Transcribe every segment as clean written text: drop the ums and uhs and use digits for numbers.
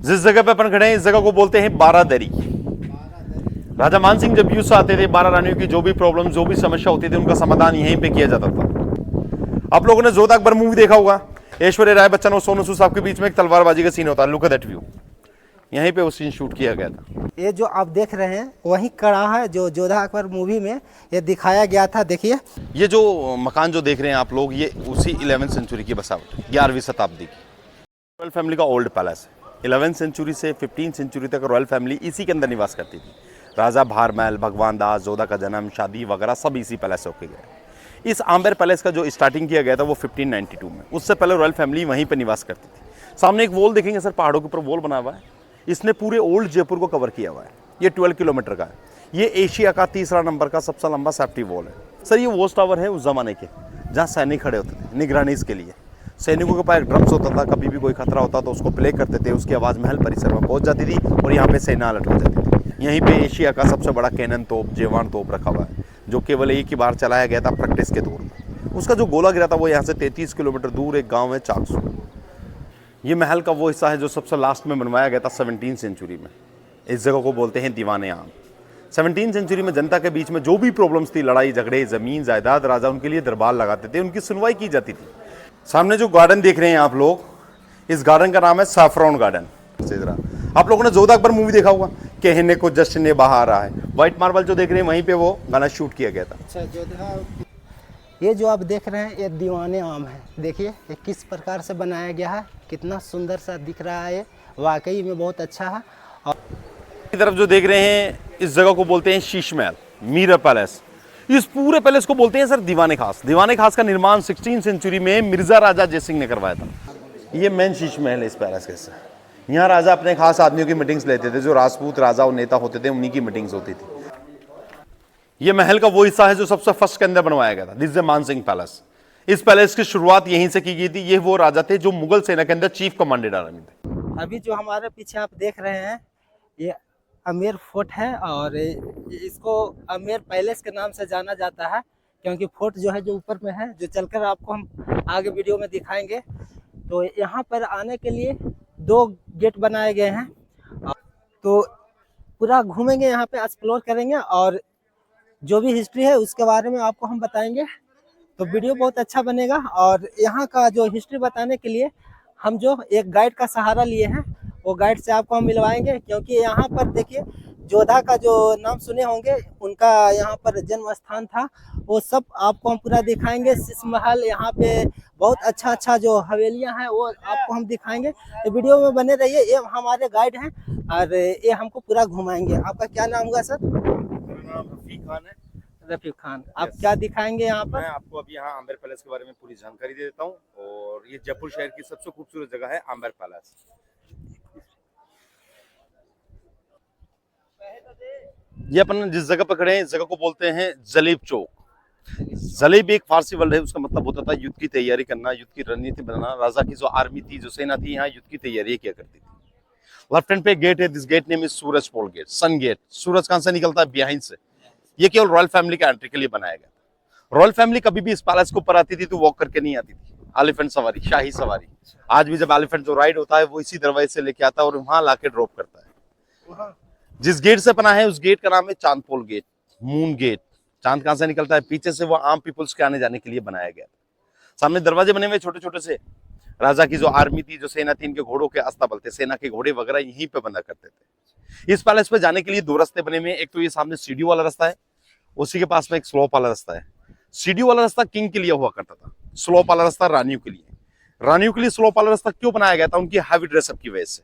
जिस जगह पे अपन खड़े हैं इस जगह को बोलते हैं बारादरी। राजा मानसिंह जब युद्ध आते थे 12 रानियों की जो भी प्रॉब्लम जो भी समस्या होती थी उनका समाधान यहीं पे किया जाता था। आप लोगों ने जोधा अकबर मूवी देखा होगा, ऐश्वर्या राय बच्चन और सोनू सूद साहब के बीच में एक तलवारबाजी का सीन होता है। लुक एट दैट व्यू, यहीं पे वो सीन शूट किया गया था। ये जो आप देख रहे हैं वही कड़ा है जो जोधा अकबर मूवी में ये दिखाया गया था। देखिए ये जो मकान जो देख रहे हैं आप लोग, ये उसी 11वीं सेंचुरी की बसावट है, 11वीं शताब्दी की। रॉयल फैमिली का ओल्ड पैलेस है। 11वीं सेंचुरी से 15वीं सेंचुरी तक रॉयल फैमिली इसी के अंदर निवास करती थी। राजा भारमहल, भगवान दास, जोधा का जन्म, शादी वगैरह सब इसी पैलेस से होके गए। इस आम्बर पैलेस का जो स्टार्टिंग किया गया था वो 1592 में। उससे पहले रॉयल फैमिली वहीं पर निवास करती थी। सामने एक वॉल देखेंगे सर, पहाड़ों के ऊपर वॉल बना हुआ है। इसने पूरे ओल्ड जयपुर को कवर किया हुआ है। ये 12 किलोमीटर का है। ये एशिया का तीसरा नंबर का सबसे लंबा सेफ्टी वॉल है सर। ये वॉच टावर है उस जमाने के, जहाँ सैनिक खड़े होते थे निगरानी के लिए। सैनिकों के पास एक ड्रम्स होता था, कभी भी कोई खतरा होता तो उसको प्ले करते थे, उसकी आवाज़ महल परिसर में पहुंच जाती थी और यहाँ पे सेना अलर्ट हो जाती थी। यहीं पे एशिया का सबसे बड़ा कैनन तोप, जेवान तोप रखा हुआ है, जो केवल एक ही बार चलाया गया था प्रैक्टिस के दौर में। उसका जो गोला गिरा था वो यहाँ से 33 किलोमीटर दूर एक गाँव है चाकसू। ये महल का वो हिस्सा है जो सबसे लास्ट में बनवाया गया था 17वीं सेंचुरी में। इस जगह को बोलते हैं दीवाने आम। 17वीं सेंचुरी में जनता के बीच में जो भी प्रॉब्लम्स थी, लड़ाई झगड़े, जमीन जायदाद, राजा उनके लिए दरबार लगाते थे, उनकी सुनवाई की जाती थी। सामने जो गार्डन देख रहे हैं आप लोग, इस गार्डन का नाम है सैफरॉन गार्डन। आप लोगों ने जोधा अकबर मूवी देखा होगा, कहने को जश्न ने बहार रहा है। व्हाइट मार्बल जो देख रहे हैं वहीं पे वो गाना शूट किया गया था। अच्छा जोधा, ये जो आप देख रहे हैं ये दीवाने आम है। देखिए ये किस प्रकार से बनाया गया है, कितना सुंदर सा दिख रहा है, वाकई में बहुत अच्छा है। और की तरफ जो देख रहे हैं इस जगह को बोलते हैं शीश महल, मीरा पैलेस। इस पूरे पैलेस को बोलते हैं सर दीवाने खास। दीवाने खास का निर्माण 16वीं सेंचुरी में मिर्जा राजा जयसिंह ने करवाया था। ये मेन शीश महल है इस पैलेस के हिस्सा। यहाँ राजा अपने खास आदमियों की मीटिंग्स लेते थे, जो राजपूत राजा और नेता होते थे उन्हीं की मीटिंग्स होती थी। ये महल का वो हिस्सा है जो सबसे फर्स्ट के अंदर बनवाया गया था। This is Mansingh palace. इस पैलेस की शुरुआत यहीं से की गई थी। ये वो राजा थे जो मुगल सेना के अंदर चीफ कमांडेंट आर्मी थे। अभी जो हमारे पीछे आप देख रहे हैं ये आमेर फोर्ट है और इसको आमेर पैलेस के नाम से जाना जाता है, क्योंकि फोर्ट जो है जो ऊपर में है, जो चलकर आपको हम आगे वीडियो में दिखाएंगे। तो यहाँ पर आने के लिए 2 गेट बनाए गए हैं। तो पूरा घूमेंगे, यहाँ पे एक्सप्लोर करेंगे और जो भी हिस्ट्री है उसके बारे में आपको हम बताएंगे। तो वीडियो बहुत अच्छा बनेगा। और यहाँ का जो हिस्ट्री बताने के लिए हम जो एक गाइड का सहारा लिए हैं, वो गाइड से आपको हम मिलवाएंगे। क्योंकि यहाँ पर देखिए जोधा का जो नाम सुने होंगे, उनका यहाँ पर जन्म स्थान था, वो सब आपको हम पूरा दिखाएंगे। शीश महल, यहाँ पे बहुत अच्छा जो हवेलियाँ हैं वो आपको हम दिखाएंगे। तो वीडियो में बने रहिए। ये हमारे गाइड हैं और ये हमको पूरा घुमाएंगे। आपका क्या नाम होगा सर? मेरा नाम रफीक खान है। रफीक खान, आप क्या दिखाएंगे यहाँ पर? मैं आपको अभी यहाँ आम्बर पैलेस के बारे में पूरी जानकारी दे देता हूँ। और ये जयपुर शहर की सबसे खूबसूरत जगह है आम्बर पैलेस। ये अपन जिस जगह पर खड़े हैं इस जगह को बोलते हैं जलीब चौक। जलीब एक फारसी वर्ड है, उसका मतलब होता था युद्ध की तैयारी करना, युद्ध की रणनीति बनाना। राजा की जो आर्मी थी, जो सेना थी, यहाँ युद्ध की तैयारी किया करती थी। लेफ्ट हैंड पे गेट है, this gate name is Suraj Pol gate, sun gate. सूरज कहां से निकलता है? बिहाइंड से। ये केवल रॉयल फैमिली के एंट्री के लिए बनाया गया था। रॉयल फैमिली कभी भी इस पैलेस के ऊपर आती थी तो वॉक करके नहीं आती थी, एलिफेंट सवारी, शाही सवारी। आज भी जब एलिफेंट जो राइड होता है वो इसी दरवाजे से लेके आता है और वहां लाके ड्रॉप करता है। जिस गेट से बना है उस गेट का नाम है चांदपोल गेट, मून गेट। चांद कहां से निकलता है? पीछे से। वो आम पीपल्स के आने जाने के लिए बनाया गया था। सामने दरवाजे बने हुए छोटे छोटे से। राजा की जो आर्मी थी, जो सेना थी, इनके घोड़ों के अस्तबल थे, सेना के घोड़े वगैरह यहीं पे बंधा करते थे। इस पैलेस पे जाने के लिए 2 रास्ते बने हुए हैं। एक तो ये सामने सीढ़ी वाला रास्ता है, उसी के पास में एक स्लोप वाला रास्ता है। सीढ़ी वाला रास्ता किंग के लिए हुआ करता था, स्लोप वाला रास्ता रानियों के लिए। रानियों के लिए स्लोप वाला रास्ता क्यों बनाया गया था? उनकी हैवी ड्रेसअप की वजह से।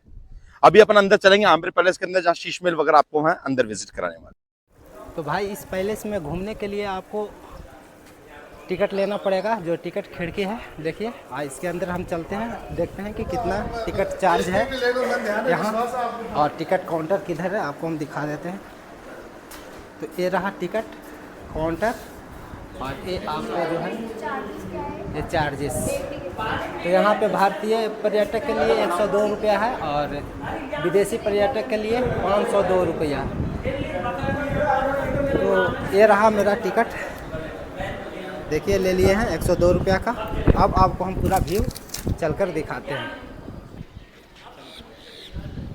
अभी अपन अंदर चलेंगे आम्बर पैलेस के अंदर, जहाँ शीश महल वगैरह आपको वहां अंदर विजिट कराने वाले। तो भाई इस पैलेस में घूमने के लिए आपको टिकट लेना पड़ेगा, जो टिकट खिड़की है। देखिए इसके अंदर हम चलते हैं, देखते हैं कि कितना टिकट चार्ज है यहाँ, और टिकट काउंटर किधर है आपको हम दिखा देते हैं। तो ये रहा टिकट काउंटर, और ये आपका जो है ये चार्जेस। तो यहाँ पे भारतीय पर्यटक के लिए 102 रुपया है और विदेशी पर्यटक के लिए 502 रुपया। तो ये रहा मेरा टिकट, देखिए ले लिए हैं 102 रुपया का। अब आपको हम पूरा व्यू चलकर दिखाते हैं।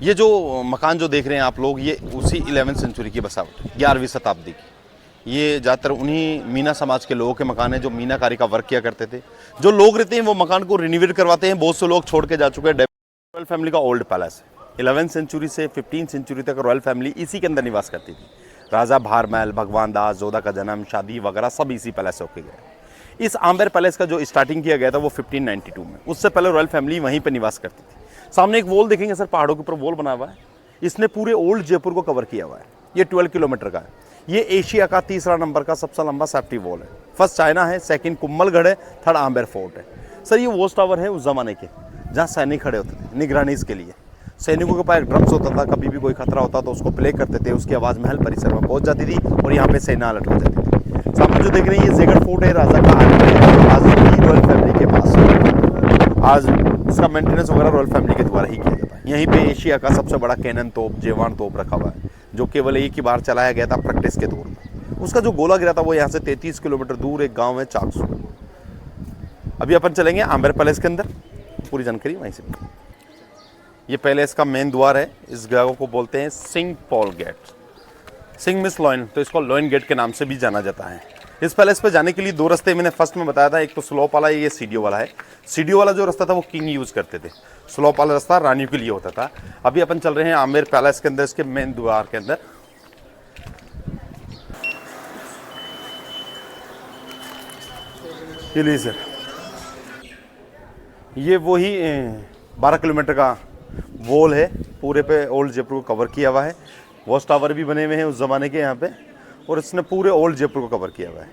ये जो मकान जो देख रहे हैं आप लोग, ये उसी 11वीं सेंचुरी की बसावट है, 11वीं शताब्दी की। ये ज़्यादातर उन्हीं मीना समाज के लोगों के मकान हैं जो मीनाकारी का वर्क किया करते थे। जो लोग रहते हैं वो मकान को रिनोवेट करवाते हैं। बहुत से लोग छोड़ के जा चुके हैं। रॉयल फैमिली का ओल्ड पैलेस है। 11वीं सेंचुरी से 15वीं सेंचुरी तक रॉयल फैमिली इसी के अंदर निवास करती थी। राजा भारमल, भगवान दास, जोधा का जन्म, शादी वगैरह सब इसी पैलेस से होके गए। इस आम्बेर पैलेस का जो स्टार्टिंग किया गया था वो 1592 में। उससे पहले रॉयल फैमिली वहीं पर निवास करती थी। सामने एक वॉल देखेंगे सर, पहाड़ों के ऊपर वॉल बना हुआ है। इसने पूरे ओल्ड जयपुर को कवर किया हुआ है। ये 12 किलोमीटर का है। ये एशिया का तीसरा नंबर का सबसे लंबा सेफ्टी वॉल है। फर्स्ट चाइना है, सेकंड कुम्भलगढ़ है, थर्ड आम्बेर फोर्ट है। सर ये वॉच टावर है उस जमाने के, जहाँ सैनिक खड़े होते थे निगरानी के लिए। सैनिकों के पास एक ड्रम्स होता था, कभी भी कोई खतरा होता तो उसको प्ले करते थे। उसकी आवाज़ महल परिसर में पहुंच जाती थी और यहाँ पे सेना अलर्ट हो जाती थी। सामने जो देख रहे हैं ये जेगढ़ फोर्ट है, राजा का आज भी रॉयल फैमिली के पास है। आज इसका मेंटेनेंस वगैरह रॉयल फैमिली के द्वारा ही किया जाता है। यहीं पे एशिया का सबसे बड़ा कैनन तोप, जेवान तोप रखा हुआ है, जो केवल एक ही बार चलाया गया था प्रैक्टिस के तौर पर। उसका जो गोला गिरा था वो यहाँ से 33 किलोमीटर दूर एक गांव है चाकसू। अभी अपन चलेंगे आम्बेर पैलेस के अंदर, पूरी जानकारी वहीं से। ये पैलेस का मेन द्वार है। इस जगह को बोलते हैं Singh Pol gate. Singh means lion, तो इसको लॉइन गेट के नाम से भी जाना जाता है। इस पैलेस पे जाने के लिए दो रास्ते मैंने फर्स्ट में बताया था, एक तो स्लोप वाला है, ये सीढ़ियों वाला है। सीढ़ियों वाला जो रास्ता था वो किंग यूज करते थे, स्लोप वाला रास्ता रानियों के लिए होता था। अभी अपन चल रहे हैं आम्बेर पैलेस के अंदर, इसके मेन द्वार के अंदर। ये लीजिए सर, ये वही 12 किलोमीटर का वॉल है, पूरे पे ओल्ड जयपुर को कवर किया हुआ है। वॉच टावर भी बने हुए हैं उस जमाने के यहाँ पे, और इसने पूरे ओल्ड जयपुर को कवर किया हुआ है।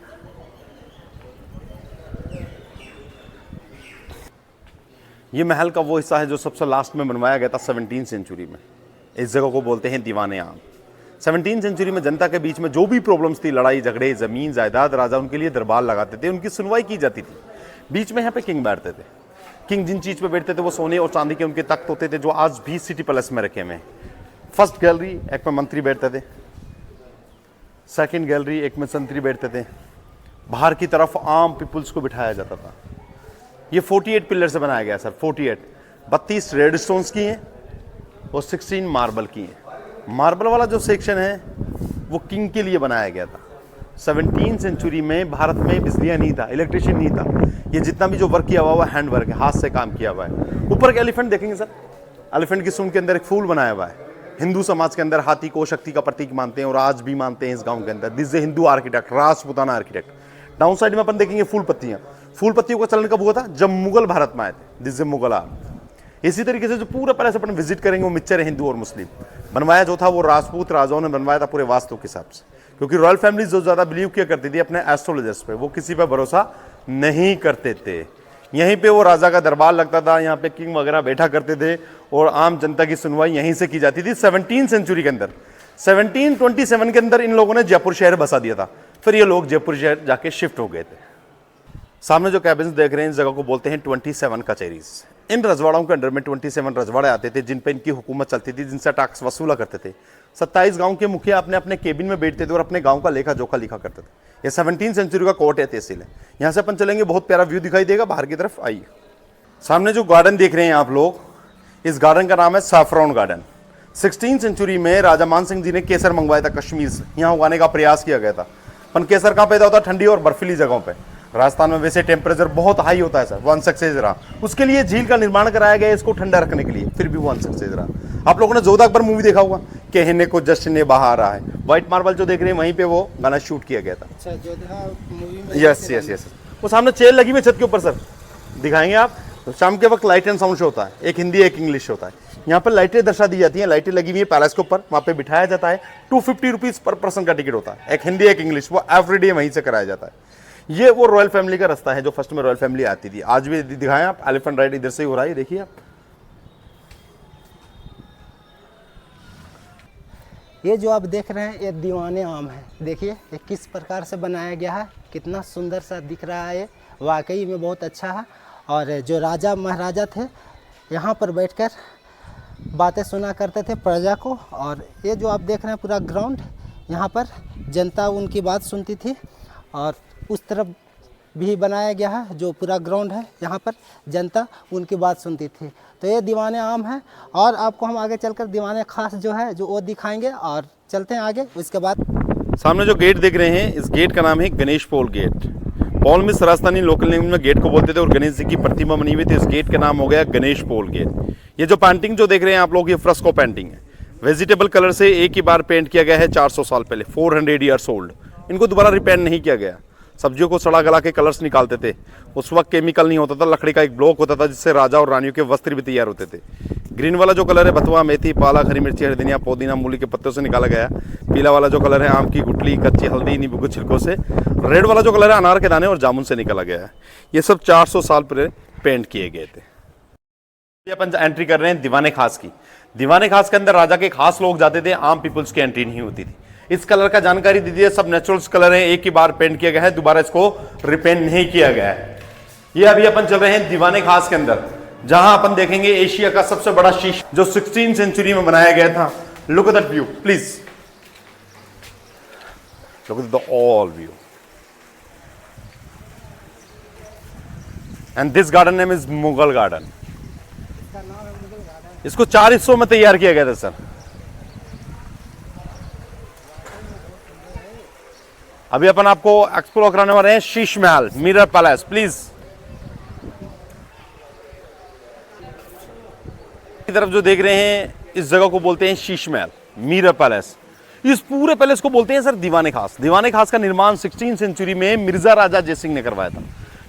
ये महल का वो हिस्सा है जो सबसे लास्ट में बनवाया गया था 17वीं सेंचुरी में। इस जगह को बोलते हैं दीवाने आम। 17वीं सेंचुरी में जनता के बीच में जो भी प्रॉब्लम्स थी, लड़ाई झगड़े, जमीन जायदाद, राजा उनके लिए दरबार लगाते थे, उनकी सुनवाई की जाती थी। बीच में यहाँ पे किंग बैठते थे। किंग जिन चीज पे बैठते थे वो सोने और चांदी के उनके तख्त होते थे, जो आज भी सिटी पैलेस में रखे हुए हैं। फर्स्ट गैलरी, एक में मंत्री बैठते थे। सेकंड गैलरी, एक में संतरी बैठते थे। बाहर की तरफ आम पीपुल्स को बिठाया जाता था। ये 48 पिलर से बनाया गया सर, 48। 32 रेड स्टोन्स की हैं और 16 मार्बल की हैं। मार्बल वाला जो सेक्शन है वो किंग के लिए बनाया गया था। 17वीं सेंचुरी में भारत में बिजलियाँ नहीं था, इलेक्ट्रिशियन नहीं था। ये जितना भी जो वर्क किया हुआ है हैंड वर्क है, हाथ से काम किया हुआ है। ऊपर के एलिफेंट देखेंगे सर, एलिफेंट की सूंड के अंदर एक फूल बनाया हुआ है। हिंदू समाज के अंदर हाथी को शक्ति का प्रतीक मानते हैं और आज भी मानते हैं इस गांव के अंदर। This is Hindu architect, Rajputana architect. Down side में अपन देखेंगे फूल पत्तियां। फूल पत्तियों का चलन कब हुआ था? जब मुगल भारत में आए थे। This is Mughal art. इसी तरीके से जो पूरा पैलेस अपन विजिट करेंगे वो मिक्सचर है हिंदू और मुस्लिम। बनवाया जो था वो राजपूत राजाओं ने बनवाया था पूरे वास्तु के हिसाब से, क्योंकि रॉयल फैमिली जो ज्यादा बिलीव किया करती थी अपने एस्ट्रोलॉजर्स पे, वो किसी पे भरोसा नहीं करते थे। यहीं पे वो राजा का दरबार लगता था, यहाँ पे किंग वगैरह बैठा करते थे और आम जनता की सुनवाई यहीं से की जाती थी। 17वीं सेंचुरी के अंदर 1727 के अंदर इन लोगों ने जयपुर शहर बसा दिया था। फिर ये लोग जयपुर शहर जाके शिफ्ट हो गए थे। सामने जो कैबिन्स देख रहे हैं इस जगह को बोलते हैं 27 कचहरीज। इन रजवाड़ों के अंडर में 27 रजवाड़े आते थे जिन पे इनकी हुकूमत चलती थी, जिनसे टैक्स वसूला करते थे। 27 गांव के मुखिया अपने अपने केबिन में बैठते थे और अपने गांव का लेखा जोखा लिखा करते थे। ये 17वीं सेंचुरी का कोर्ट है, तहसील है। यहाँ से अपन चलेंगे, बहुत प्यारा व्यू दिखाई देगा बाहर की तरफ। आइए, सामने जो गार्डन देख रहे हैं आप लोग, इस गार्डन का नाम है सैफरॉन गार्डन। 16वीं सेंचुरी में राजा मान सिंह जी ने केसर मंगवाया था कश्मीर से, यहाँ उगाने का प्रयास किया गया था। पर केसर कहाँ पैदा होता है? ठंडी और बर्फीली जगहों पे। राजस्थान में वैसे टेम्परेचर बहुत हाई होता है सर, वो अनसक्सेस रहा। उसके लिए झील का निर्माण कराया गया इसको ठंडा रखने के लिए, फिर भी वो अनसक्सेस रहा। आप लोगों ने जोधा अकबर मूवी देखा होगा, कहने को जश्न ने बहार रहा है। व्हाइट मार्बल जो देख रहे हैं वहीं पे वो गाना शूट किया गया था। अच्छा, जोधा मूवी में यस यस यस। वो सामने चेयर लगी हुई छत के ऊपर सर, दिखाएंगे आप। तो शाम के वक्त लाइट एंड साउंड शो होता है, एक हिंदी एक इंग्लिश होता है। यहाँ पर लाइटें दर्शा दी जाती हैं, लाइटें लगी हुई है पैलेस के ऊपर, वहाँ पे बिठाया जाता है। 250 रुपीज पर पर्सन का टिकट होता है, एक हिंदी एक इंग्लिश, वो एवरीडे वहीं से कराया जाता है। ये वो रॉयल फैमिली का रास्ता है जो फर्स्ट में रॉयल फैमिली आती थी। आज भी दिखाएं आप, एलिफेंट राइड इधर से ही हो रहा है, देखिए आप। ये जो आप देख रहे हैं ये दीवाने आम है। देखिए ये किस प्रकार से बनाया गया है, कितना सुंदर सा दिख रहा है। ये वाकई में बहुत अच्छा है। और जो राजा महाराजा थे यहाँ पर बैठकर बातें सुना करते थे प्रजा को। और ये जो आप देख रहे हैं पूरा ग्राउंड, यहाँ पर जनता उनकी बात सुनती थी। और उस तरफ भी बनाया गया है, जो पूरा ग्राउंड है यहाँ पर जनता उनकी बात सुनती थी। तो ये दीवाने आम है और आपको हम आगे चलकर दीवाने खास जो है जो वो दिखाएंगे और चलते हैं आगे। उसके बाद सामने जो गेट देख रहे हैं, इस गेट का नाम है गणेश पोल गेट। पौल मिस राजस्थानी लोकल नेम में गेट को बोलते थे और गणेश जी की प्रतिमा बनी हुई थी, इस गेट का नाम हो गया गणेश पोल गेट। ये जो पेंटिंग जो देख रहे हैं आप लोग, ये फ्रेस्को पेंटिंग है। वेजिटेबल कलर से एक ही बार पेंट किया गया है 400 साल पहले, 400 ईयर्स ओल्ड। इनको दोबारा रिपेंट नहीं किया गया। सब्जियों को सड़ा गला के कलर्स निकालते थे। उस वक्त केमिकल नहीं होता था, लकड़ी का एक ब्लॉक होता था जिससे राजा और रानियों के वस्त्र भी तैयार होते थे। ग्रीन वाला जो कलर है बथुआ, मेथी, पालक, हरी मिर्ची, हरी धनिया, पुदीना, मूली के पत्तों से निकाला गया। पीला वाला जो कलर है आम की गुठली, कच्ची हल्दी, नींबू के छिलकों से। रेड वाला जो कलर है अनार के दाने और जामुन से निकाला गया है। ये सब 400 साल पहले पेंट किए गए थे। अपन एंट्री कर रहे हैं दीवाने खास की। दीवाने खास के अंदर राजा के खास लोग जाते थे, आम पीपल्स की एंट्री नहीं होती थी। इस कलर का जानकारी दी थी, सब नेचुरल्स कलर है, एक ही बार पेंट किया गया है, दोबारा इसको रिपेंट नहीं किया गया है। ये अभी अपन चल रहे हैं दीवाने खास के अंदर, जहां अपन देखेंगे एशिया का सबसे बड़ा शीश जो 16th सेंचुरी में बनाया गया था। Look at that view please, look at the all view. And this garden name is Mughal garden. इसको 4 हिस्सों में तैयार किया गया था सर। अभी अपन आपको एक्सप्लोर कराने वाले हैं Sheesh Mahal, mirror palace. Please की तरफ जो देख रहे हैं, इस जगह को बोलते हैं शीश महल, मिरर पैलेस। इस पूरे पैलेस को बोलते हैं सर दीवाने खास। दीवाने खास का निर्माण 16th सेंचुरी में मिर्जा राजा जयसिंह ने करवाया था।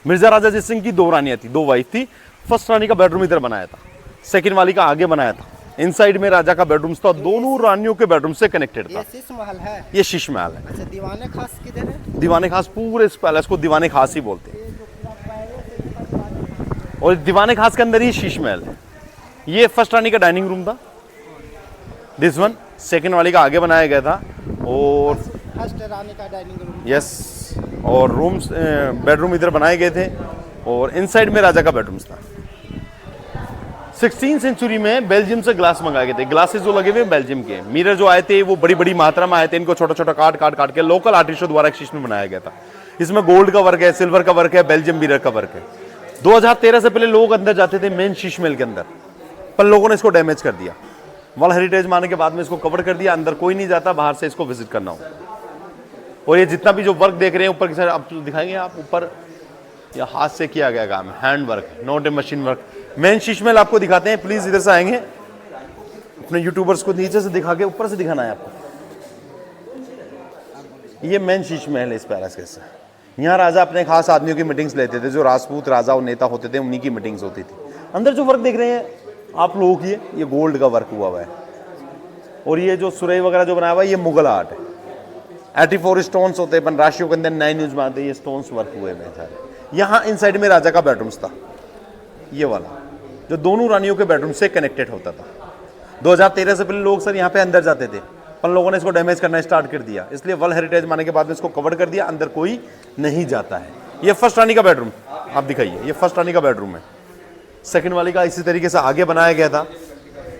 मिर्जा राजा जयसिंह की 2 रानियां थी, 2 वाइफ थी। फर्स्ट रानी का बेडरूम इधर बनाया था, सेकंड वाली का आगे बनाया था। इनसाइड में राजा का बेडरूम था, दोनों रानियों के बेडरूम से कनेक्टेड था। ये शीश महल है, ये शीश महल है। अच्छा, दीवाने खास किधर है? दीवाने खास पूरे इस पैलेस को दीवाने खास ही बोलते हैं। और दीवाने खास के अंदर ही शीश महल है। ये फर्स्ट रानी का डाइनिंग रूम था, दिस वन। सेकंड वाली का आगे बनाया गया था। और फर्स्ट रानी का डाइनिंग रूम, यस, और रूम्स बेडरूम इधर बनाए गए थे और इनसाइड में राजा का बेडरूम था। 16th सेंचुरी में बेल्जियम से ग्लास मंगाए गए थे। ग्लासेस जो लगे हुए बेल्जियम के। मिरर जो आए थे वो बड़ी बड़ी मात्रा में आए थे। इनको छोटा छोटा काट के लोकल आर्टिस्टों द्वारा एक शीश में बनाया गया था। इसमें गोल्ड का वर्क है, सिल्वर का वर्क है, बेल्जियम मिरर का वर्क है। 2013 से पहले लोग अंदर जाते थे मेन शीश महल के अंदर, पर लोगों ने इसको डैमेज कर दिया। वर्ल्ड हेरिटेज मानने के बाद में इसको कवर कर दिया। अंदर कोई नहीं जाता, बाहर से इसको विजिट करना हो। और ये जितना भी जो वर्क देख रहे हैं ऊपर की साइड, आप दिखाएंगे आप ऊपर, यह हाथ से किया गया काम है, hand work, not a machine work. Main Sheesh Mahal आपको दिखाते हैं। प्लीज इधर से आएंगे, अपने यूट्यूबर्स को नीचे से दिखा के ऊपर से दिखाना है आपको। ये मेन शीश महल है इस पैलेस के। यहाँ राजा अपने खास आदमियों की मीटिंग्स लेते थे, जो राजपूत राजा और नेता होते थे, उन्हीं की मीटिंग्स होती थी। अंदर जो वर्क देख रहे हैं आप लोगों की, ये गोल्ड का वर्क हुआ हुआ है। और ये जो सुरई वगैरह जो बनाया हुआ है, ये मुगल आर्ट है। 84 स्टोन्स होते हैं, राशियों के अंदर 9 यूज मानते हैं, ये स्टोन्स वर्क हुए हैं सारे। यहाँ इन साइड में राजा का बेडरूम्स था, ये वाला जो दोनों रानियों के बेडरूम से कनेक्टेड होता था। 2013 से पहले लोग सर यहाँ पे अंदर जाते थे, पर लोगों ने इसको डैमेज करना स्टार्ट कर दिया, इसलिए वर्ल्ड हेरिटेज मानने के बाद में इसको कवर कर दिया। अंदर कोई नहीं जाता है। ये फर्स्ट रानी का बेडरूम आप दिखाइए, ये फर्स्ट रानी का बेडरूम है। सेकंड वाली का इसी तरीके से आगे बनाया गया था।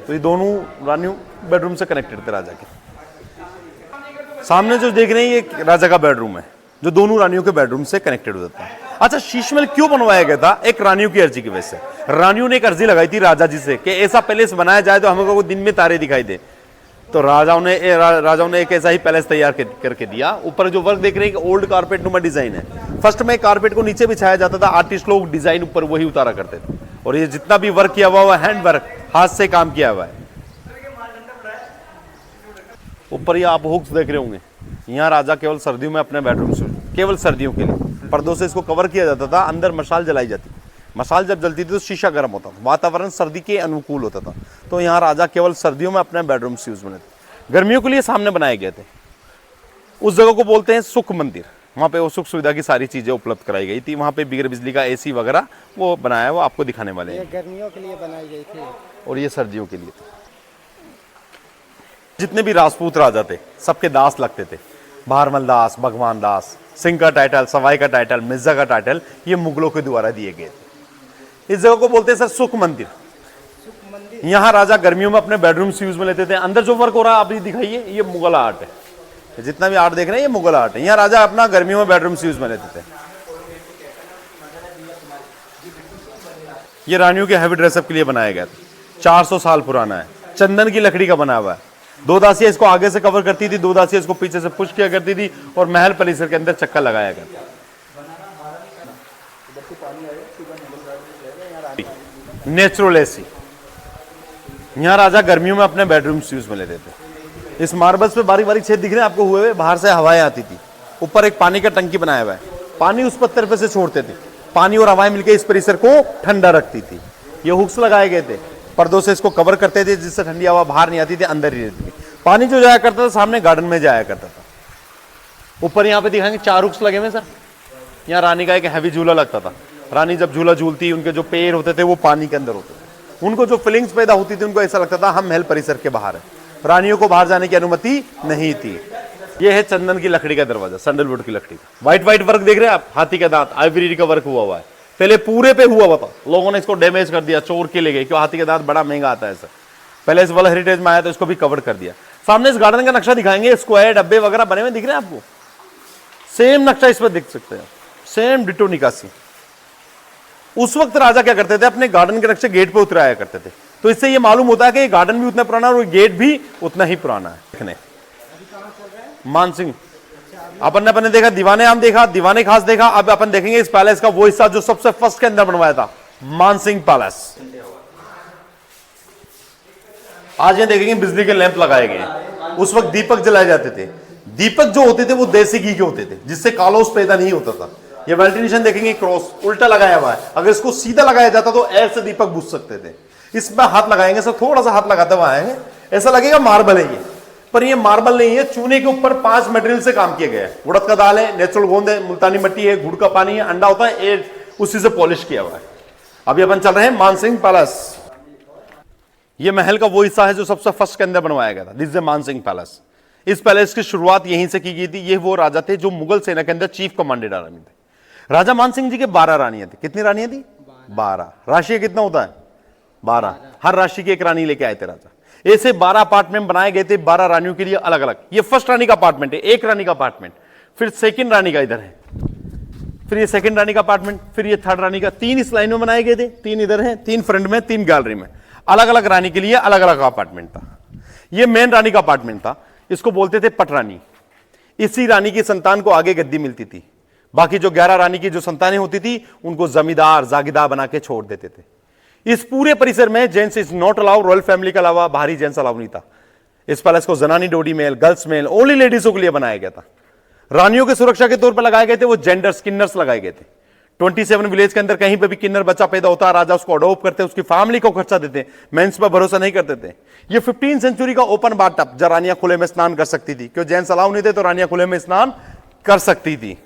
तो ये दोनों रानियों बेडरूम से कनेक्टेड थे राजा के। सामने जो देख रहे हैं ये राजा का बेडरूम है, जो दोनों रानियों के बेडरूम से कनेक्टेड होता है। अच्छा, शीश महल क्यों बनवाया गया था? एक रानियों की अर्जी की वजह से। रानियों ने एक अर्जी लगाई थी राजा जी से कि ऐसा पैलेस बनाया जाए तो हमको दिन में तारे दिखाई दे। तो राजाओं ने एक ऐसा ही पैलेस तैयार करके दिया। ऊपर जो वर्क देख रहे हैं ओल्ड कारपेट नुमा डिजाइन है। फर्स्ट में कारपेट को नीचे बिछाया जाता था, आर्टिस्ट लोग डिजाइन ऊपर वही उतारा करते थे। और ये जितना भी वर्क किया हुआ है हैंड वर्क, हाथ से काम किया हुआ है। ऊपर ये आप हुक्स देख रहे होंगे, यहाँ राजा केवल सर्दियों में अपने बेडरूम से, केवल सर्दियों के लिए पर्दों से इसको कवर किया जाता था। अंदर मशाल जलाई जाती, मशाल जब जलती थी तो शीशा गर्म होता था, वातावरण सर्दी के अनुकूल होता था। तो यहाँ राजा केवल सर्दियों में अपने बेडरूम से यूज बने थे। गर्मियों के लिए सामने बनाए गए थे। उस जगह को बोलते हैं सुख मंदिर। वहाँ पे वो सुख सुविधा की सारी चीजें उपलब्ध कराई गई थी। वहाँ पे बिगड़ बिजली का AC वगैरह वो बनाया है, वो आपको दिखाने वाले हैं। गर्मियों के लिए बनाई गई थी और ये सर्दियों के लिए थे। जितने भी राजपूत राजा थे सबके दास लगते थे। भारमल दास, भगवान दास, सिंह का टाइटल, सवाई का टाइटल, मिर्जा का टाइटल ये मुगलों के द्वारा दिए गए थे। इस जगह को बोलते हैं सर सुख मंदिर। यहाँ राजा गर्मियों में अपने बेडरूम से यूज में लेते थे। अंदर जो वर्क हो रहा है आप ये दिखाइए, ये मुगल आर्ट है। जितना भी आर्ट देख रहे हैं ये मुगल आर्ट है। यहाँ राजा अपना गर्मियों में बेडरूम से यूज में लेते थे। ये रानियों के हैवी ड्रेसअप के लिए बनाया गया था। 400 साल पुराना है, चंदन की लकड़ी का बना हुआ है। 2 दासियां इसको आगे से कवर करती थी, 2 दासियां इसको पीछे से पुश किया करती थी और महल परिसर के अंदर चक्का लगाया गया था। नेचुरल एसी, यहाँ राजा गर्मियों में अपने बेडरूम्स यूज में लेते थे। इस मार्बल्स पे बारीक बारीक छेद दिख रहे हैं आपको हुए हुए, बाहर से हवाएं आती थी। ऊपर एक पानी का टंकी बनाया हुआ है, पानी उस पत्थर पे से छोड़ते थे, पानी और हवाएं मिलकर इस परिसर को ठंडा रखती थी। ये हुक्स लगाए गए थे, पर्दों से इसको कवर करते थे जिससे ठंडी हवा बाहर नहीं आती थी, अंदर ही रहती थी। पानी जो जाया करता था सामने गार्डन में जाया करता था। ऊपर यहाँ पे दिखाएंगे 4 हुक्स लगे हुए सर। यहाँ रानी का एक हैवी झूला लगता था। रानी जब झूला झूलती, उनके जो पैर होते थे वो पानी के अंदर होते थे। उनको जो फीलिंग्स पैदा होती थी, उनको ऐसा लगता था हम महल परिसर के बाहर है। रानियों को बाहर जाने की अनुमति नहीं थी। ये है चंदन की लकड़ी का दरवाजा, सैंडलवुड की लकड़ी का। व्हाइट व्हाइट वर्क देख रहे हैं आप, हाथी का दांत, आइवरी का वर्क हुआ हुआ है। पहले पूरे पे हुआ हुआ था, लोगों ने इसको डैमेज कर दिया, चोर के ले गए, क्यों हाथी का दांत बड़ा महंगा आता है सर। पहले इस वर्ल्ड हेरिटेज में आया तो इसको भी कवर कर दिया। सामने इस गार्डन का नक्शा दिखाएंगे, स्क्वायर डब्बे वगैरह बने हुए दिख रहे हैं आपको, सेम नक्शा इस पर दिख सकते हैं, सेम डिटो निकासी। उस वक्त राजा क्या करते थे, अपने गार्डन के नक्शे गेट पे उतराया करते थे। तो इससे ये मालूम होता है कि गार्डन भी उतना पुराना और गेट भी उतना ही पुराना है। देखने मानसिंह, अपन ने देखा दीवाने आम देखा, दीवाने खास देखा। अब अपन देखेंगे इस पैलेस का वो हिस्सा जो सबसे फर्स्ट के अंदर बनवाया था, मानसिंह पैलेस। आज ये देखेंगे बिजली के लैंप लगाए गए। उस वक्त दीपक जलाए जाते थे। दीपक जो होते थे वो देसी घी के होते थे, जिससे कालोस पैदा नहीं होता था। ये वेंटिलेशन देखेंगे क्रॉस उल्टा लगाया हुआ है, अगर इसको सीधा लगाया जाता तो एयर से दीपक बुझ सकते थे। इसमें हाथ लगाएंगे सर, थोड़ा सा हाथ लगाते हुए आएंगे, ऐसा लगेगा मार्बल है ये, पर ये मार्बल नहीं है। चूने के ऊपर 5 मटेरियल से काम किया गया है। उड़द का दाल है, नेचुरल गोंद है, मुल्तानी मिट्टी है, गुड़ का पानी है, अंडा होता है, एयर उसी से पॉलिश किया हुआ है। अभी अपन चल रहे हैं मानसिंह पैलेस। ये महल का वो हिस्सा है जो सबसे फर्स्ट के अंदर बनवाया गया था। This is Mansingh palace. इस पैलेस की शुरुआत यहीं से की गई थी। ये वो राजा थे जो मुगल सेना के अंदर चीफ कमांडेंट आर्मी थे। राजा मानसिंह जी के 12 रानियां थी। कितनी रानियां थी? 12। राशि कितना होता है? 12। हर राशि की एक रानी लेके आए थे राजा। ऐसे 12 अपार्टमेंट बनाए गए थे 12 रानियों के लिए अलग अलग। ये फर्स्ट रानी का अपार्टमेंट है, एक रानी का अपार्टमेंट, फिर सेकंड रानी का इधर है, फिर ये सेकंड रानी का अपार्टमेंट, फिर ये थर्ड रानी का। 3 इस लाइन में बनाए गए थे, 3 इधर है, 3 फ्रंट में, 3 गैलरी में। अलग अलग रानी के लिए अलग अलग अपार्टमेंट था। ये मेन रानी का अपार्टमेंट था, इसको बोलते थे पटरानी। इसी रानी की संतान को आगे गद्दी मिलती थी। बाकी जो 11 रानी की जो संतानें होती थी उनको जमींदार जागीरदार बना के छोड़ देते थे। इस पूरे परिसर में gents is not allow, royal family के अलावा बाहरी जेंट्स अलाउ नहीं था। इस पैलेस को जनानी डोडी मेल, गर्ल्स मेल, ओनली लेडीजों के लिए बनाया गया था। रानियों की सुरक्षा के तौर पर लगाए गए थे वो जेंडर्स, किन्नर्स लगाए गए थे। 27 विलेज के अंदर कहीं पे भी किन्नर बच्चा पैदा होता, राजा उसको अडॉप्ट करते, उसकी फैमिली को खर्चा देते, मेंस पर भरोसा नहीं करते थे। ये 15वीं सेंचुरी का ओपन बाथटब, जब रानियां खुले में स्नान कर सकती थी, क्यों जेंट्स अलाउ नहीं थे तो रानियां खुले में स्नान कर सकती थी।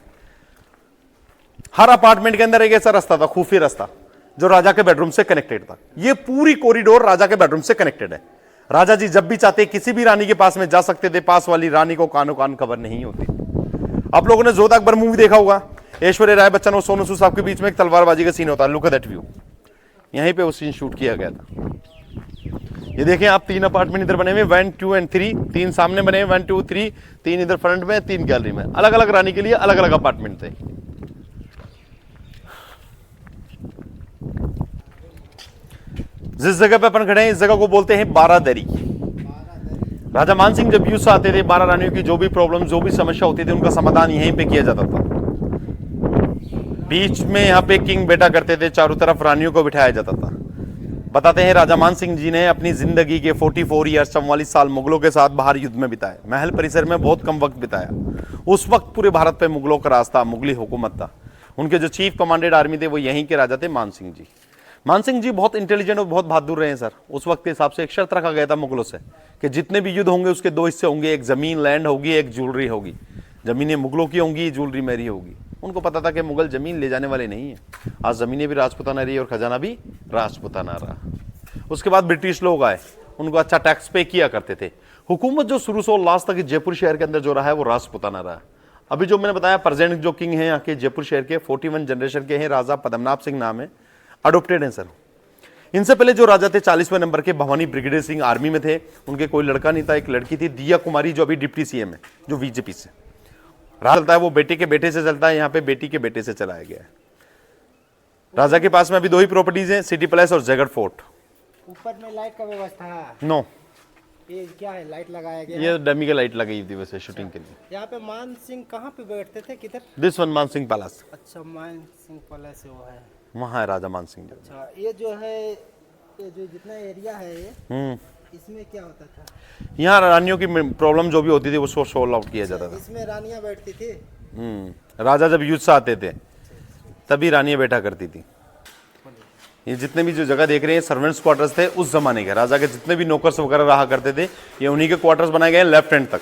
हर अपार्टमेंट के अंदर एक ऐसा रास्ता था, खुफिया रास्ता, जो राजा के बेडरूम से कनेक्टेड था। ये पूरी कॉरिडोर राजा के बेडरूम से कनेक्टेड है। राजा जी जब भी चाहते किसी भी रानी के पास में जा सकते थे, पास वाली रानी को कानो कान खबर नहीं होती। आप लोगों ने जोधा अकबर मूवी देखा होगा, ऐश्वर्या राय बच्चन और सोनू सूद साहब के बीच में एक तलवारबाजी का सीन होता है। लुक एट दैट व्यू, यहीं पे वो सीन शूट किया गया था। ये देखें आप, 3 अपार्टमेंट इधर बने हुए, 1, 2 एंड 3, 3 सामने बने, 1, 2, 3, 3 इधर फ्रंट में, 3 गैलरी में। अलग अलग रानी के लिए अलग अलग अपार्टमेंट थे। जिस जगह पे अपन खड़े हैं इस जगह को बोलते हैं 12 दरी। राजा मानसिंह जब यूं से आते थे, 12 रानियों की जो भी प्रॉब्लम, जो भी समस्या होती थी, उनका समाधान यहीं पे किया जाता था। बीच में यहाँ पे किंग बैठा करते थे, चारों तरफ रानियों को बिठाया जाता था। बताते हैं राजा मानसिंह जी ने अपनी जिंदगी के 44 ईयर्स, 44 साल मुगलों के साथ बाहर युद्ध में बिताए। महल परिसर में बहुत कम वक्त बिताया। उस वक्त पूरे भारत पे मुगलों का राज था, मुगली हुकूमत था। उनके जो चीफ कमांडेंट आर्मी थे वो यहीं के राजा थे, मानसिंह जी। मानसिंह जी बहुत इंटेलिजेंट और बहुत बहादुर रहे हैं सर। उस वक्त के हिसाब से एक शर्त रखा गया था मुगलों से कि जितने भी युद्ध होंगे उसके 2 हिस्से होंगे, एक जमीन लैंड होगी, एक ज्वेलरी होगी। जमीनें मुगलों की होंगी, ज्वेलरी मेरी होगी। उनको पता था कि मुगल जमीन ले जाने वाले नहीं है। आज जमीनें भी राजपुताना रही और खजाना भी राजपुताना रहा। उसके बाद ब्रिटिश लोग आए, उनको अच्छा टैक्स पे किया करते थे। हुकूमत जो शुरू से लास्ट तक जयपुर शहर के अंदर जो रहा है वो राजपुताना रहा। अभी जो मैंने बताया प्रेजेंट जो किंग है यहाँ के जयपुर शहर के, 41 जनरेशन के हैं, राजा पद्मनाभ सिंह नाम है, अडोप्टेड हैं सर। इनसे पहले जो राजा थे 40वें नंबर के भवानी ब्रिगेडियर सिंह आर्मी में थे। उनके कोई लड़का नहीं था, एक लड़की थी दिया कुमारी, जो अभी डिप्टी सीएम है, जो बीजेपी से राज चलता है। वो बेटे के बेटे से चलता है, यहाँ पे बेटी के बेटे से चलाया गया है। राजा के पास में अभी 2 ही प्रॉपर्टीज हैं, सिटी पैलेस और जयगढ़ फोर्ट। ऊपर में लाइट का व्यवस्था है? नो, ये क्या है, लाइट लगाया गया है? ये डमी का लाइट लगाई थी वैसे शूटिंग के लिए। यहाँ पे मान सिंह कहाँ पे बैठते थे, किधर? दिस वन मान सिंह पैलेस, अच्छा, मान सिंह पैलेस वो है। वहाँ है राजा मान सिंह जी। अच्छा, ये जो है, ये जो जितना एरिया है ये, इसमें क्या होता था? यहाँ रानियों की प्रॉब्लम जो भी होती थी उसको सोल्व आउट किया जाता था। इसमें रानियां बैठती थी? राजा जब युद्ध से आते थे तभी रानियां बैठा करती थी। ये जितने भी जो जगह देख रहे हैं सर्वेंट्स क्वार्टर्स थे उस जमाने के, राजा के जितने भी नौकर्स वगैरह रहा करते थे ये उन्हीं के क्वार्टर्स बनाए गए हैं लेफ्ट हैंड तक।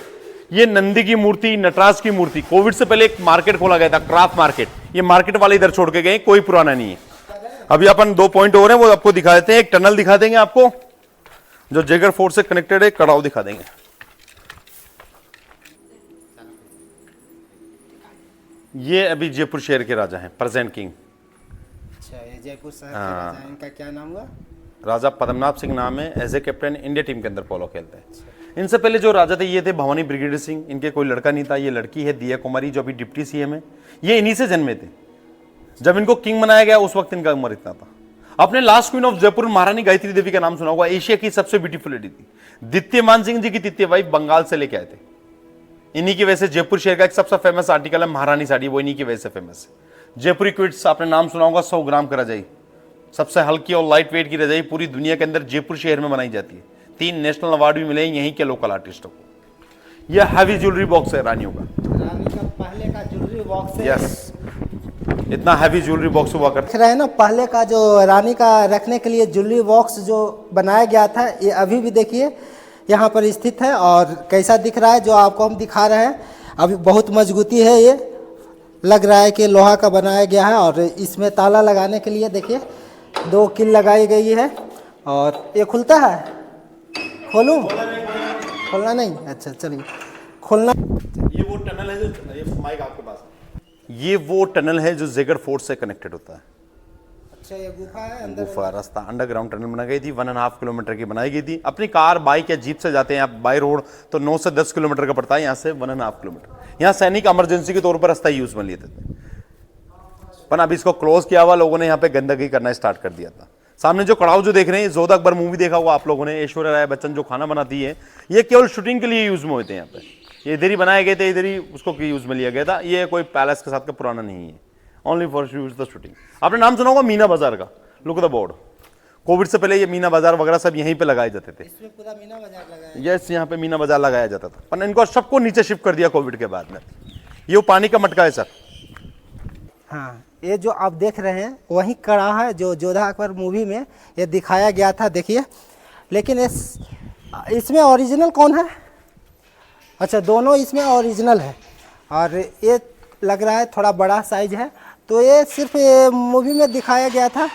ये नंदी की मूर्ति, नटराज की मूर्ति, कोविड से पहले एक मार्केट खोला गया था, क्राफ्ट मार्केट। ये मार्केट वाले इधर छोड़ के गए, कोई पुराना नहीं है। अभी अपन 2 पॉइंट हो रहे हैं वो आपको दिखा देते हैं। एक टनल दिखा देंगे आपको जो जयगढ़ फोर्ट से कनेक्टेड है, कड़ाव दिखा देंगे। ये अभी जयपुर शहर के राजा हैं, प्रेजेंट किंग। अच्छा, ये जयपुर शहर के राजा हैं, इनका क्या नाम हुआ? राजा पद्मनाभ सिंह नाम है, as a captain India team के अंदर पोलो खेलते हैं। इनसे पहले जो राजा थे ये थे भवानी ब्रिगेडियर सिंह, इनके कोई लड़का नहीं था। ये लड़की है दिया कुमारी जो अभी डिप्टी सीएम है, ये इन्हीं से जन्मे थे। जब इनको किंग बनाया गया उस वक्त इनका उम्र इतना था। अपने लास्ट क्वीन ऑफ जयपुर महारानी गायत्री देवी का नाम सुना होगा, एशिया की सबसे ब्यूटीफुल लेडी थी। द्वितीय मान सिंह जी की तृतीय वाइफ बंगाल से लेके आए थे। इन्हीं की वजह से जयपुर शहर का एक सबसे फेमस आर्टिकल है महारानी साड़ी, वो इन्हीं की वजह से फेमस है। जयपुरी क्विट्स आपने नाम सुना होगा, 100 ग्राम का रजाई, सबसे हल्की और लाइट वेट की रजाई पूरी दुनिया के अंदर जयपुर शहर में बनाई जाती है। 3 नेशनल अवार्ड भी मिले यहीं के लोकल आर्टिस्टों को। यह हैवी ज्वेलरी बॉक्स है रानियों का, रानी का पहले का ज्वेलरी बॉक्स है। यस, इतना हैवी ज्वेलरी बॉक्स हुआ करता। देख रहे हैं ना, पहले का जो रानी का रखने के लिए ज्वेलरी बॉक्स जो बनाया गया था, ये अभी भी देखिए यहाँ पर स्थित है। और कैसा दिख रहा है जो आपको हम दिखा रहे हैं, अभी बहुत मजबूती है। ये लग रहा है कि लोहा का बनाया गया है। और इसमें ताला लगाने के लिए देखिए 2 कील लगाई गई है। और ये खुलता है, खोलूं? खोलना नहीं? अच्छा चलिए, खोलना। ये वो टनल है जो, ये माइक आपके पास है, ये वो टनल है जो जयगढ़ फोर्ट से कनेक्टेड होता है। अच्छा, ये गुफा है अंदर? गुफा रास्ता, अंडरग्राउंड टनल बनाई गई थी, 1.5 किलोमीटर की बनाई गई थी। अपनी कार, बाइक या जीप से जाते हैं आप बाई रोड तो 9 से 10 किलोमीटर का पड़ता है, यहाँ से 1.5 किलोमीटर। यहाँ सैनिक इमरजेंसी के तौर पर रास्ता यूज में लेते थे, पर अभी इसको क्लोज किया हुआ, लोगों ने यहाँ पे गंदगी करना स्टार्ट कर दिया था। सामने जो कड़ाव जो देख रहे हैं, जोधा अकबर मूवी देखा होगा आप लोगों ने, ऐश्वर्या राय बच्चन जो खाना बनाती है, ये केवल शूटिंग के लिए यूज में होते हैं। यहाँ पे ये इधर ही बनाए गए थे, इधर ही उसको यूज में लिया गया था। ये कोई पैलेस के साथ का पुराना नहीं है, only for use the shooting. आपने नाम सुना होगा मीना बाजार का, लुक द बोर्ड। कोविड से पहले ये मीना बाजार वगैरह सब यहीं पे लगाए जाते थे। इसमें पूरा मीना बाजार लगाया? यस, यहाँ पे मीना बाजार लगाया जाता था, पर इनको सबको नीचे शिफ्ट कर दिया कोविड के बाद में। ये वो पानी का मटका है सर। हाँ, ये जो आप देख रहे हैं वही कड़ा है जो जोधा अकबर मूवी में ये दिखाया गया था, देखिए। लेकिन इसमें ओरिजिनल कौन है? अच्छा, दोनों इसमें ओरिजिनल है। और ये लग रहा है थोड़ा बड़ा साइज है, तो ये सिर्फ मूवी में दिखाया गया था,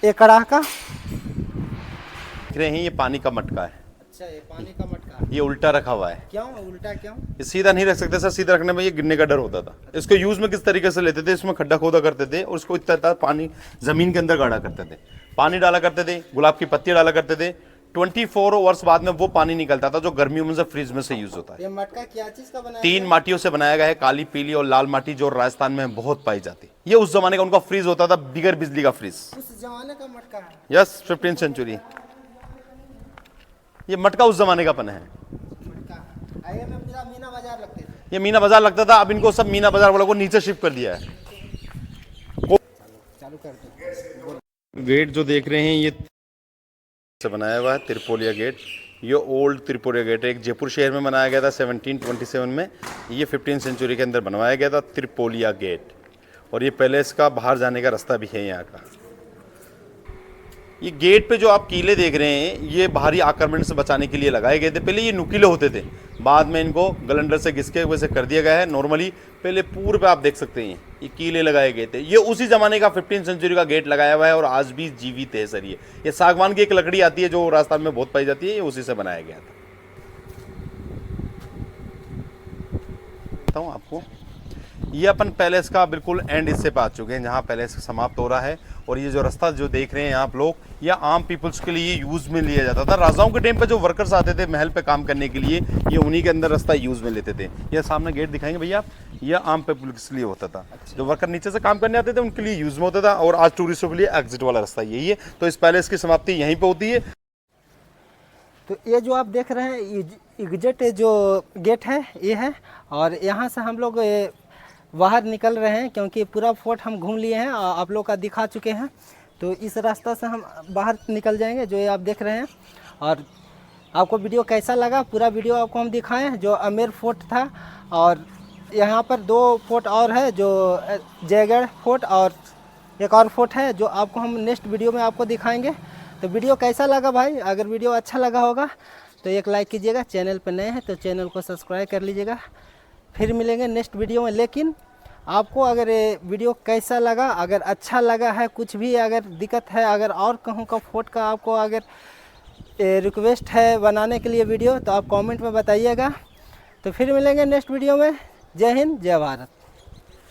ये कड़ा का। देख रहे हैं ये पानी का मटका है। अच्छा, ये पानी का मटका, ये उल्टा रखा हुआ है। क्यों उल्टा क्यों? ये सीधा नहीं रख सकते सर, सीधा रखने में ये गिरने का डर होता था। इसको यूज में किस तरीके से लेते थे, इसमें खड्डा खोदा करते थे और उसको इतना पानी जमीन के अंदर गाड़ा करते थे, पानी डाला करते थे, गुलाब की पत्ती डाला करते थे। 24 आवर्स बाद में वो पानी निकलता था जो गर्मियों में से फ्रिज में से यूज होता है। ये मटका क्या चीज का बनाया? 3 माटियों से बनाया गया है, काली, पीली और लाल माटी, जो राजस्थान में बहुत पाई जाती। ये उस जमाने का उनका फ्रिज होता था, बिगर बिजली का फ्रिज। उस जमाने का मटका है? Yes, 15th century. ये मटका उस जमाने का पन है। आइए में पूरा मीना बाजार लगते थे। ये मीना बाजार लगता था, अब इनको सब मीना बाजार वालों को नीचे शिफ्ट कर दिया है। चालू कर दो। गेट जो देख रहे हैं ये से बनाया हुआ है, त्रिपोलिया गेट। ये ओल्ड त्रिपुरा गेट है, एक जयपुर शहर में बनाया गया था 1727 में। ये 15th सेंचुरी के अंदर बनवाया गया था, त्रिपोलिया गेट। और ये पैलेस का बाहर जाने का रास्ता भी है यहाँ का। ये गेट पे जो आप कीले देख रहे हैं, ये बाहरी आक्रमण से बचाने के लिए लगाए गए थे। पहले ये नुकीले होते थे, बाद में इनको गलंडर से घिसके वैसे कर दिया गया है। नॉर्मली पहले पूर्व पे आप देख सकते हैं ये कीले लगाए गए थे। ये उसी जमाने का 15th सेंचुरी का गेट लगाया हुआ है और आज भी जीवित है सर। ये सागवान की एक लकड़ी आती है जो राजस्थान में बहुत पाई जाती है, ये उसी से बनाया गया था। बताऊँ आपको, ये अपन पैलेस का बिल्कुल एंड हिस्से पे आ चुके हैं, जहाँ पैलेस समाप्त हो रहा है। और ये जो रास्ता जो देख रहे हैं आप लोग, ये आम पीपल्स के लिए यूज़ में लिया जाता था। राजाओं के टाइम पे जो वर्कर्स आते थे महल पे काम करने के लिए, ये उन्हीं के अंदर रास्ता यूज़ में लेते थे। ये सामने गेट दिखाएंगे भैया आप, ये आम पीपल्स के लिए होता था। जो वर्कर नीचे से काम करने आते थे उनके लिए यूज़ में होता था। और आज टूरिस्टों के लिए एग्जिट वाला रास्ता यही है। तो इस पैलेस की समाप्ति यहीं पर होती है। तो ये जो आप देख रहे हैं एग्जिट जो गेट है ये है, और यहाँ से हम लोग बाहर निकल रहे हैं क्योंकि पूरा फोर्ट हम घूम लिए हैं, आप लोग का दिखा चुके हैं। तो इस रास्ता से हम बाहर निकल जाएंगे जो ये आप देख रहे हैं। और आपको वीडियो कैसा लगा, पूरा वीडियो आपको हम दिखाएं। जो आमेर फोर्ट था, और यहाँ पर 2 फोर्ट और है, जो जयगढ़ फोर्ट और एक और फोर्ट है, जो आपको हम नेक्स्ट वीडियो में आपको दिखाएंगे। तो वीडियो कैसा लगा भाई, अगर वीडियो अच्छा लगा होगा तो एक लाइक कीजिएगा। चैनल पर नए हैं तो चैनल को सब्सक्राइब कर लीजिएगा। फिर मिलेंगे नेक्स्ट वीडियो में। लेकिन आपको अगर ये वीडियो कैसा लगा, अगर अच्छा लगा है, कुछ भी अगर दिक्कत है, अगर और कहूँ का फोर्ट का आपको अगर रिक्वेस्ट है बनाने के लिए वीडियो, तो आप कमेंट में बताइएगा। तो फिर मिलेंगे नेक्स्ट वीडियो में। जय हिंद, जय भारत।